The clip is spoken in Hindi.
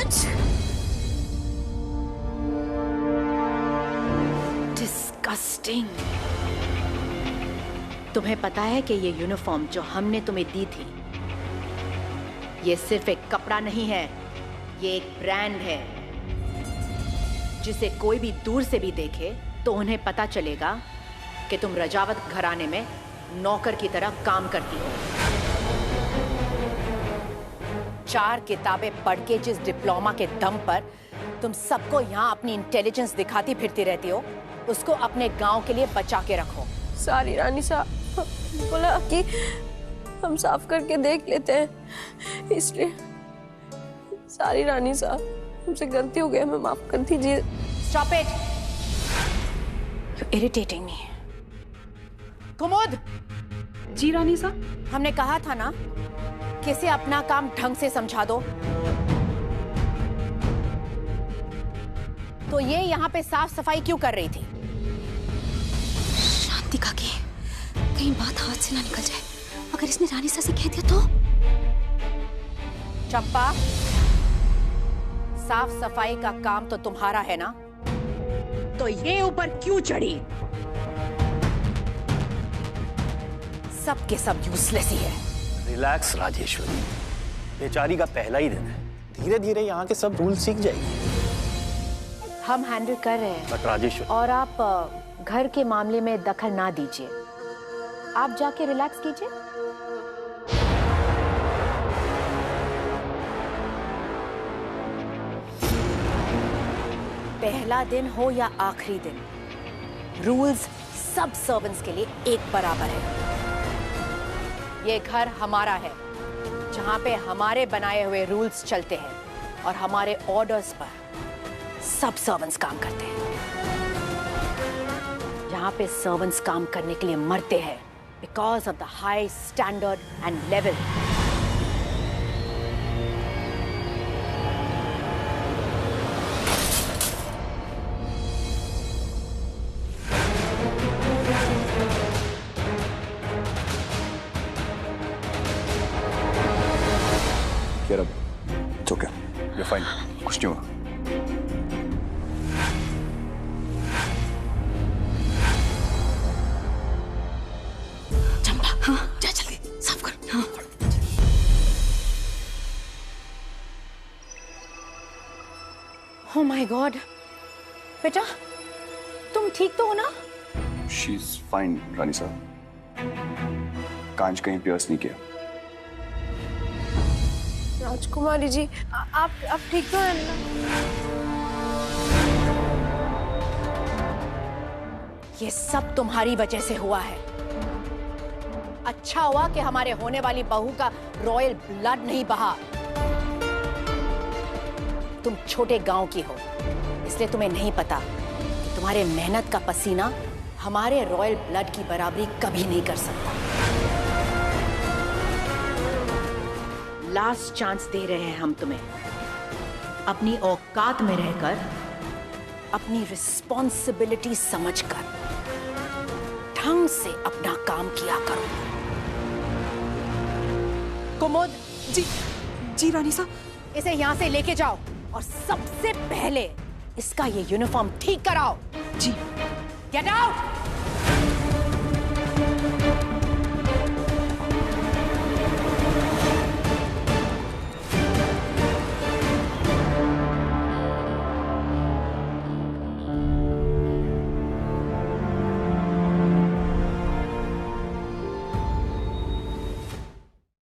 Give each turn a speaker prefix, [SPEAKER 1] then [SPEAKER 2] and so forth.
[SPEAKER 1] कुछ।
[SPEAKER 2] डिस्गस्टिंग। तुम्हें पता है कि ये यूनिफॉर्म जो हमने तुम्हें दी थी, ये सिर्फ एक कपड़ा नहीं है, ये एक ब्रांड है जिसे कोई भी दूर से भी देखे तो उन्हें पता चलेगा कि तुम रजावत घराने में नौकर की तरह काम करती हो। 4 किताबें पढ़ के जिस डिप्लोमा के दम पर तुम सबको यहाँ अपनी इंटेलिजेंस दिखाती फिरती रहती हो, उसको अपने गांव के लिए बचा के रखो।
[SPEAKER 1] सारी रानी साहब बोला कि हम साफ करके देख लेते हैं, इसलिए सारी रानी साहब हमसे गलती हो गई, हमें माफ कर दीजिए।
[SPEAKER 2] Stop it! You're irritating me. कुमुद!
[SPEAKER 3] जी रानी साहब।
[SPEAKER 2] हमने कहा था ना कि इसे अपना काम ढंग से समझा दो। तो ये यहाँ पे साफ सफाई क्यों कर रही थी?
[SPEAKER 3] शांति काकी, कहीं बात हाथ से ना निकल जाए। अगर इसने रानी सा से कह दिया तो?
[SPEAKER 2] चंपा, साफ सफाई का काम तो तुम्हारा है ना, तो ये ऊपर क्यों चढ़ी? सब के सब यूजलेस ही है।
[SPEAKER 4] रिलैक्स राजेश्वरी, बेचारी का पहला ही दिन है, धीरे धीरे यहाँ के सब रूल सीख जाएगी।
[SPEAKER 2] हम हैंडल कर रहे हैं।
[SPEAKER 4] बट राजेश्वरी,
[SPEAKER 2] और आप घर के मामले में दखल ना दीजिए, आप जाके रिलैक्स कीजिए। पहला दिन हो या आखिरी दिन, रूल्स सब सर्वेंट्स के लिए एक बराबर है। ये घर हमारा है, जहां पे हमारे बनाए हुए रूल्स चलते हैं और हमारे ऑर्डर्स पर सब सर्वेंट्स काम करते हैं। यहाँ पे सर्वेंट्स काम करने के लिए मरते हैं because of the high standard and level.
[SPEAKER 5] यार अब इट्स ओके, यू फाइन, कुछ नहीं हुआ।
[SPEAKER 3] चंपा, हाँ जा जल्दी साफ कर। हाँ
[SPEAKER 2] Oh my God, बेटा तुम ठीक तो हो ना?
[SPEAKER 5] शी इज फाइन रानी साहब, कांच कहीं पियर्स नहीं किया।
[SPEAKER 1] राजकुमारी जी, आप ठीक तो हैं ना?
[SPEAKER 2] ये सब तुम्हारी वजह से हुआ है। अच्छा हुआ कि हमारे होने वाली बहू का रॉयल ब्लड नहीं बहा। तुम छोटे गांव की हो, इसलिए तुम्हें नहीं पता कि तुम्हारे मेहनत का पसीना हमारे रॉयल ब्लड की बराबरी कभी नहीं कर सकता। लास्ट चांस दे रहे हैं हम तुम्हें, अपनी औकात में रहकर, अपनी रिस्पॉन्सिबिलिटी समझकर ढंग से अपना काम किया करो। कुमुद!
[SPEAKER 3] जी रानी साहब।
[SPEAKER 2] इसे यहाँ से लेके जाओ और सबसे पहले इसका ये यूनिफॉर्म ठीक कराओ।
[SPEAKER 3] जी।
[SPEAKER 2] Get out!